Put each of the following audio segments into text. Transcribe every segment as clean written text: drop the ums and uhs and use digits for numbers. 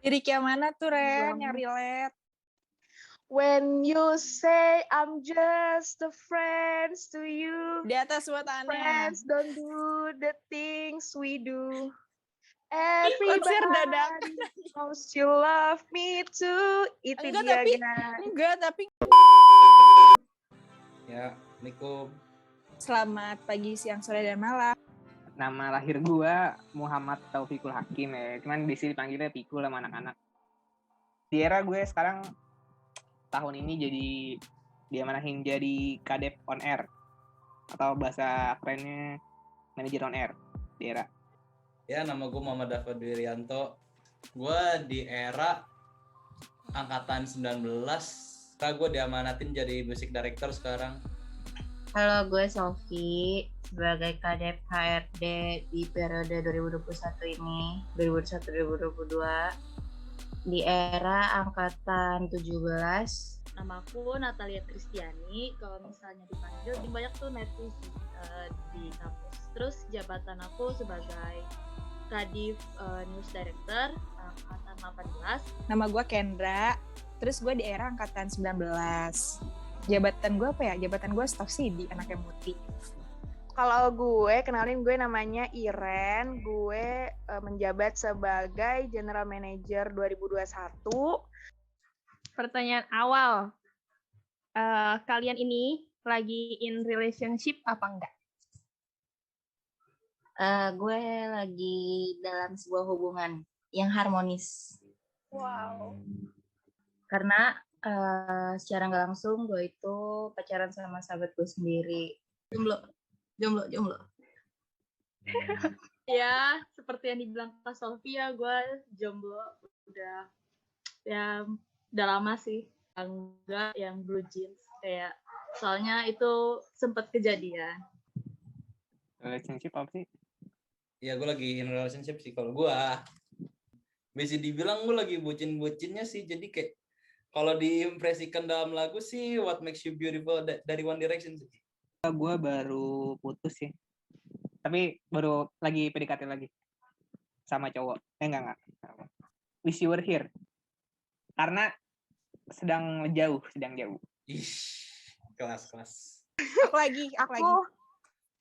Lirik yang mana tuh, Ren? Yang relate? When you say I'm just a friend to you. Di atas buatannya. Friends don't do the things we do. Konser Everybody dadakan. knows you love me too. Itu dia, guys. Enggak, tapi Ya, Assalamualaikum. Selamat pagi, siang, sore, dan malam. Nama lahir gua Muhammad Taufikul Hakim ya. Cuman di sini dipanggilnya Pikul sama anak-anak. Di era gue sekarang tahun ini diamanahin jadi Kadep on Air atau bahasa kerennya manajer on air di era. Ya, nama gue Muhammad Dava Dwirianto. Gue di era angkatan 19. Gue diamanatin jadi music director sekarang. Halo, gue Sofi sebagai Kadep HRD di periode 2021 ini, 2021-2022 di era angkatan 17. Namaku Natalia Kristiani, kalau misalnya dipanggil lebih banyak tuh Netis di kampus. Terus jabatan aku sebagai Kadif News Director angkatan 18. Nama gue Kendra, terus gue di era angkatan 19. Jabatan gue apa ya? Jabatan gue staff CD, anaknya Muti. Kalau gue, kenalin, gue namanya Iren. Gue menjabat sebagai General Manager 2021. Pertanyaan awal, kalian ini lagi in relationship apa enggak? Gue lagi dalam sebuah hubungan yang harmonis. Wow. Karena secara nggak langsung gue itu pacaran sama sahabat gue sendiri. Jomblo. Ya, seperti yang dibilang Kak Sofia, gue jomblo udah lama sih. Enggak yang blue jeans kayak, soalnya itu sempat kejadian. Relationship apa sih? Ya, gue lagi in relationship sih kalau gue. Bisa dibilang gue lagi bucin-bucinnya sih. Jadi kayak kalau diimpresikan dalam lagu sih What Makes You Beautiful dari One Direction sih. Gue baru putus sih. Tapi baru lagi PDKT lagi sama cowok. Enggak. Wish You Were Here. Karena sedang jauh. Ih, kelas.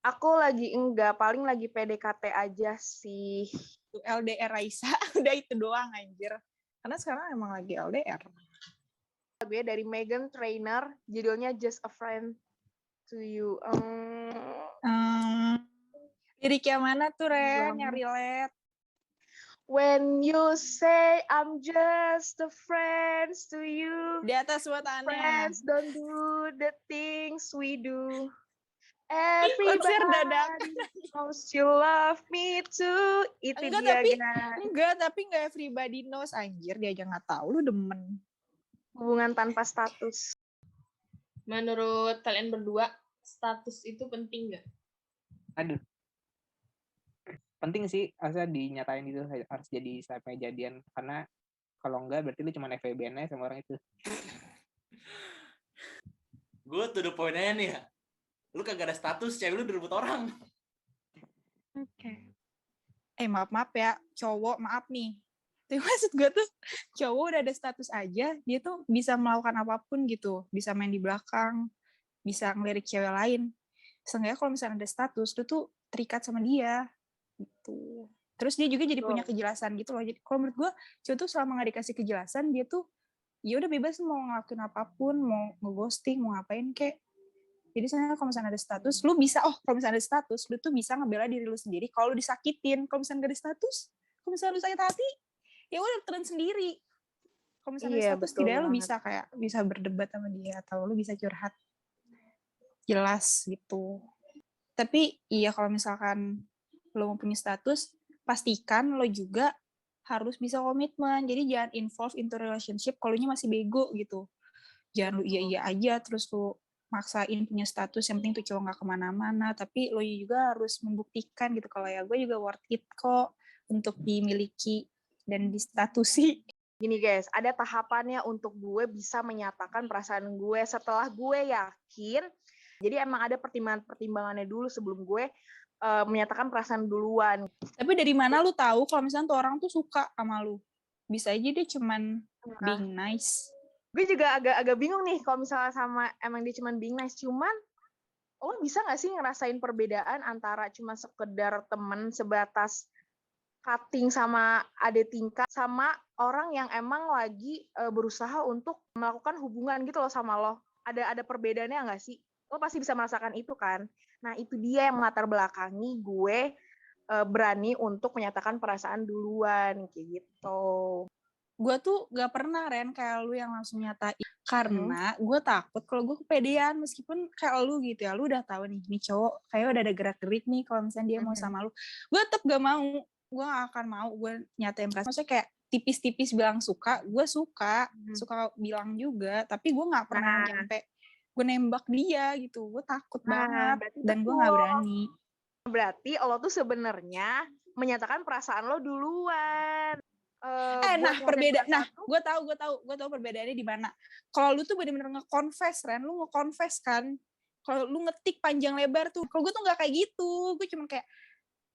Aku lagi enggak, paling lagi PDKT aja sih. LDR Raisa, udah itu doang anjir. Karena sekarang emang lagi LDR. Gue dari Meghan Trainor, judulnya Just a Friend to You. Lirik yang mana tuh, Ren? Yang relate? When you say I'm just a friend to you. Di atas buatannya. Friends don't do the things we do. Konser dadakan. Knows you love me too. Itu dia, guys. Enggak, tapi enggak everybody knows, anjir. Dia aja nggak tahu, lu demen. Hubungan tanpa status. Menurut kalian berdua, status itu penting nggak? Aduh. Penting sih, asal dinyatain itu harus jadi sampai jadian. Karena kalau enggak berarti lu cuma FWB aja sama orang itu. Gue to the point aja nih ya. Lu kagak ada status, cewek lu direbut orang. Oke. Maaf ya, cowok, maaf nih. Tapi maksud gue tuh, cowok udah ada status aja, dia tuh bisa melakukan apapun gitu. Bisa main di belakang, bisa ngelirik cewek lain. Seenggaknya kalau misalnya ada status, lu tuh terikat sama dia. Gitu. Terus dia juga jadi punya kejelasan gitu loh. Jadi kalau menurut gue, cowok tuh selama gak dikasih kejelasan, dia tuh ya udah bebas mau ngelakuin apapun, mau nge-ghosting, mau ngapain kek. Jadi sebenarnya kalau misalnya ada status, lu bisa, kalau misalnya ada status, lu tuh bisa ngebela diri lu sendiri kalau lu disakitin. Kalau misalnya gak ada status, kalau misalnya lu sakit hati, ya udah turun sendiri. Kalau misalnya ada status, tidak lu bisa berdebat sama dia, atau lu bisa curhat. Jelas gitu. Tapi iya kalau misalkan lu mau punya status, pastikan lo juga harus bisa komitmen. Jadi jangan involve into relationship kalau nya masih bego gitu. Jangan lu iya aja, terus lu maksain punya status, yang penting tuh cowok gak kemana-mana, tapi lo juga harus membuktikan gitu, kalau ya gue juga worth it kok untuk dimiliki dan distatusi. Gini guys, ada tahapannya untuk gue bisa menyatakan perasaan gue setelah gue yakin. Jadi emang ada pertimbangannya dulu sebelum gue menyatakan perasaan duluan. Tapi dari mana lu tahu kalau misalnya tuh orang tuh suka sama lu? Bisa aja dia cuman Nah, being nice. gue juga agak bingung nih kalau misalnya sama emang dia cuman being nice, cuman lo bisa nggak sih ngerasain perbedaan antara cuma sekedar temen sebatas cutting sama adik tingkat sama orang yang emang lagi berusaha untuk melakukan hubungan gitu loh sama lo. Ada perbedaannya nggak sih? Lo pasti bisa merasakan itu kan. Nah itu dia yang melatar belakangi gue berani untuk menyatakan perasaan duluan kayak gitu. Gue tuh gak pernah Ren kayak lu yang langsung nyatain, karena gue takut kalau gue kepedean meskipun kayak lu gitu ya, lu udah tahu nih cowok kayak udah ada gerak-gerik nih kalau misalnya dia mau sama lu, gue tetap gak mau, gue gak akan mau gue nyatain perasaan. Maksudnya kayak tipis-tipis bilang suka, gue suka bilang juga, tapi gue gak pernah nyampe gue nembak dia gitu, gue takut banget dan gue gak berani. Berarti lo tuh sebenarnya menyatakan perasaan lo duluan. Gue tahu perbedaannya di mana. Kalau lu tuh bener-bener nge-confess, Ren, lu nge-confess kan. Kalau lu ngetik panjang lebar tuh, kalau gue tuh nggak kayak gitu. Gue cuma kayak,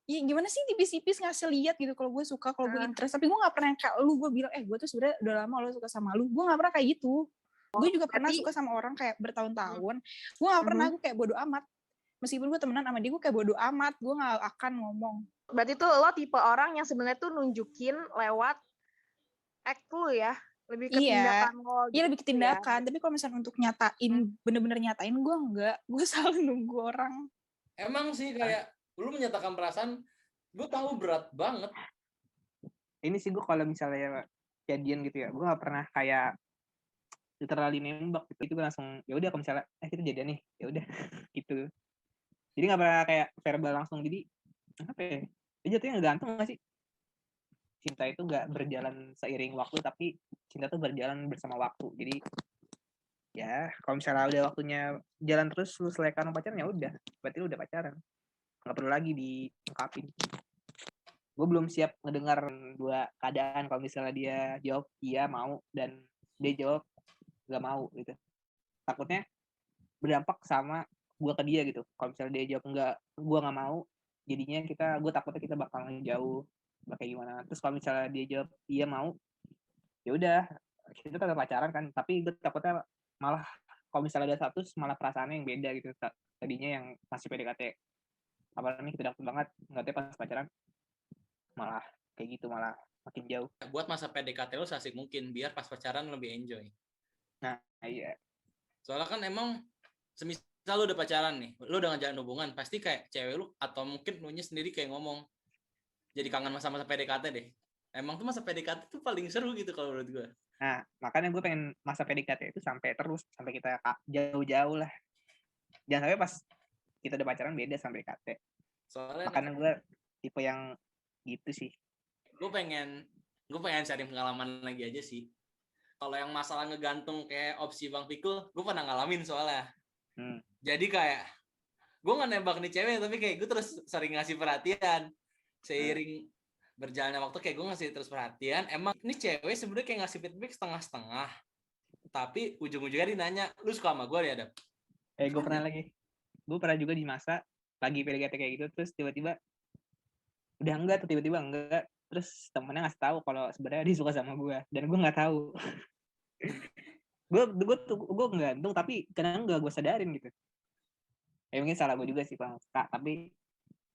ya gimana sih tipis-tipis ngasih lihat gitu. Kalau gue suka, kalau gue interest, tapi gue nggak pernah kayak lu. Gue bilang, gue tuh sebenarnya udah lama lo suka sama lu. Gue nggak pernah kayak gitu. Gue juga pernah suka sama orang kayak bertahun-tahun. Gue nggak pernah, gue kayak bodo amat. Meskipun gue temenan sama dia, gue kayak bodo amat. Gue nggak akan ngomong. Berarti tuh lo tipe orang yang sebenarnya tuh nunjukin lewat act lu ya, lebih ke tindakan lo. Iya, lebih ke tindakan. Tapi kalau misalnya untuk nyatain, bener-bener nyatain, gue enggak. Gue selalu nunggu orang. Emang sih kayak lu menyatakan perasaan, gue tahu berat banget. Ini sih gue kalau misalnya jadian gitu ya, gue nggak pernah kayak literally nembak gitu. Itu gue langsung ya udah kalau misalnya kita jadian nih, ya udah gitu. Jadi nggak pernah kayak verbal langsung. Jadi apa ya? Dia jatuhnya gantung nggak sih? Cinta itu nggak berjalan seiring waktu, tapi cinta tuh berjalan bersama waktu. Jadi ya kalau misalnya udah waktunya jalan terus, lu selesaikan pacaran ya udah, berarti lu udah pacaran, nggak perlu lagi diungkapin. Gue belum siap ngedengar dua keadaan, kalau misalnya dia jawab iya mau dan dia jawab nggak mau gitu. Takutnya berdampak sama gue ke dia gitu. Kalau misalnya dia jawab enggak, gue nggak mau, jadinya gue takutnya kita bakal jauh, kayak gimana. Terus kalau misalnya dia jawab iya mau, ya udah kita tetap pacaran kan. Tapi gue takutnya malah kalau misalnya ada status malah perasaannya yang beda gitu. Tadinya yang masih PDKT, apa namanya, kita deket banget, nggak tahu pas pacaran malah kayak gitu, malah makin jauh. Buat masa PDKT lo seasik mungkin biar pas pacaran lebih enjoy. Nah iya, soalnya kan emang semisal lu udah pacaran nih, lu udah ngejalan hubungan, pasti kayak cewek lu atau mungkin lu nya sendiri kayak ngomong jadi kangen masa-masa PDKT deh. Emang tuh masa PDKT tuh paling seru gitu kalau menurut gue. Nah makanya gue pengen masa PDKT itu sampai kita jauh-jauh lah, jangan sampai pas kita udah pacaran beda sampai PDKT. Soalnya makanya gue tipe yang gitu sih. Gue pengen cari pengalaman lagi aja sih. Kalau yang masalah ngegantung kayak opsi Bang Pikul, gue pernah ngalamin soalnya. Jadi kayak gue nggak nembak nih cewek, tapi kayak gue terus sering ngasih perhatian. Seiring berjalannya waktu kayak gue ngasih terus perhatian. Emang ini cewek sebenarnya kayak ngasih feedback setengah-setengah. Tapi ujung-ujungnya dia nanya, lu suka sama gue ya, Dap? Gue pernah juga di masa lagi PDKT kayak gitu, terus tiba-tiba udah enggak, tuh tiba-tiba enggak, terus temennya ngasih tahu kalau sebenarnya dia suka sama gue dan gue nggak tahu. gue gantung tapi kadang nggak gue sadarin gitu. Mungkin salah gue juga sih Bang Kak, tapi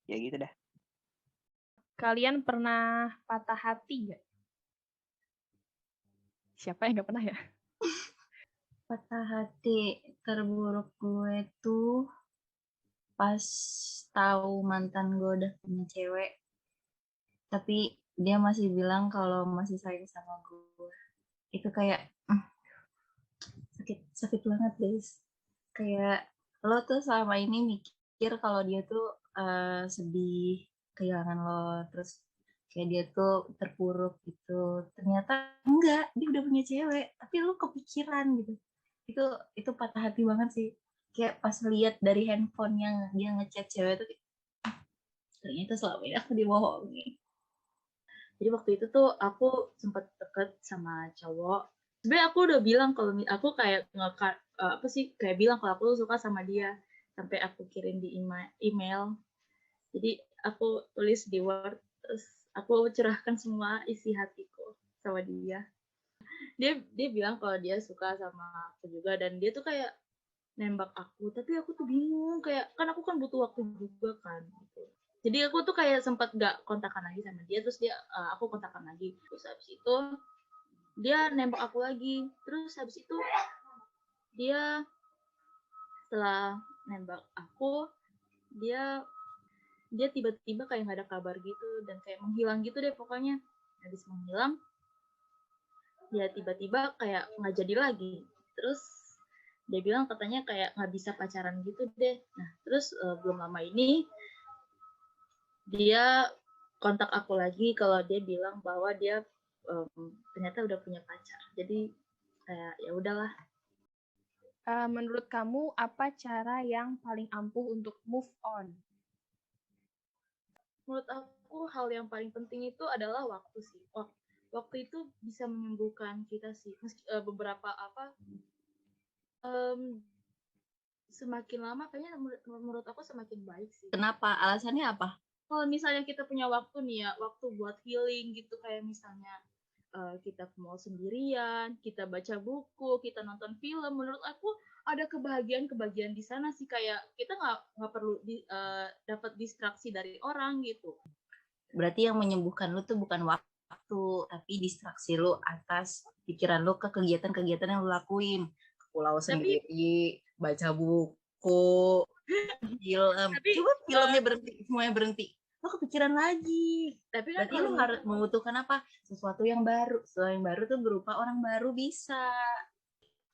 ya gitu dah. Kalian pernah patah hati nggak? Siapa yang nggak pernah ya? Patah hati terburuk gue tuh pas tahu mantan gue udah punya cewek, tapi dia masih bilang kalau masih sayang sama gue. Itu kayak sakit banget guys. Kayak lo tuh selama ini mikir kalau dia tuh sedih kehilangan lo, terus kayak dia tuh terpuruk gitu. Ternyata enggak, dia udah punya cewek, tapi lo kepikiran gitu. Itu patah hati banget sih. Kayak pas lihat dari handphonenya dia ngechat cewek tuh, ternyata selama ini aku dibohongi. Jadi waktu itu tuh aku sempat deket sama cowok. Sebenarnya aku udah bilang kalau aku kayak kayak bilang kalau aku suka sama dia, sampai aku kirim di email. Jadi aku tulis di Word, terus aku curahkan semua isi hatiku sama dia. Dia bilang kalau dia suka sama aku juga, dan dia tuh kayak nembak aku, tapi aku tuh bingung, kayak kan aku kan butuh waktu juga kan gitu. Jadi aku tuh kayak sempat gak kontakan lagi sama dia, terus aku kontakan lagi, terus habis itu dia nembak aku lagi, terus habis itu dia setelah nembak aku, dia tiba-tiba kayak nggak ada kabar gitu dan kayak menghilang gitu deh pokoknya. Habis menghilang, dia tiba-tiba kayak nggak jadi lagi. Terus dia bilang katanya kayak nggak bisa pacaran gitu deh. Nah terus belum lama ini dia kontak aku lagi kalau dia bilang bahwa dia ternyata udah punya pacar. Jadi kayak ya udahlah. Menurut kamu apa cara yang paling ampuh untuk move on? Menurut aku hal yang paling penting itu adalah waktu sih. Waktu itu bisa menyembuhkan kita sih. Meski beberapa semakin lama kayaknya menurut aku semakin baik sih. Kenapa? Alasannya apa? Kalau misalnya kita punya waktu nih ya, waktu buat healing gitu, kayak misalnya kita ke mall sendirian, kita baca buku, kita nonton film, menurut aku ada kebahagiaan di sana sih, kayak kita nggak perlu dapat distraksi dari orang gitu. Berarti yang menyembuhkan lu tuh bukan waktu, tapi distraksi lu atas pikiran lu ke kegiatan-kegiatan yang lu lakuin. Ke pulau sendiri, baca buku, film. Coba filmnya berhenti, semuanya berhenti. Lo kepikiran lagi. Tapi kan berarti lu harus membutuhkan apa? Sesuatu yang baru. Sesuatu yang baru tuh berupa orang baru bisa.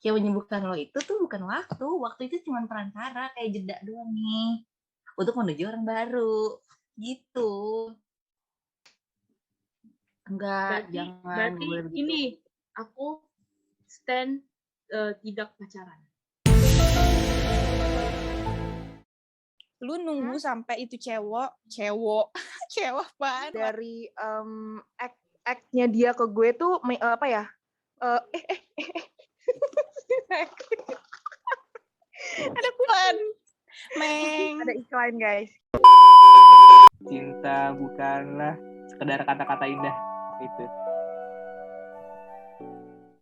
Yang menyembuhkan lo itu tuh bukan waktu. Waktu itu cuma perantara, kayak jeda doang nih. Untuk menuju orang baru. Gitu. Enggak, jangan. Berarti ini, aku stand tidak pacaran. Lu nunggu sampai itu cewek apaan? Dari act-nya dia ke gue tuh apa ya? Ada iklan. Ada iklan, guys. Cinta bukanlah sekedar kata-kata indah. Itu.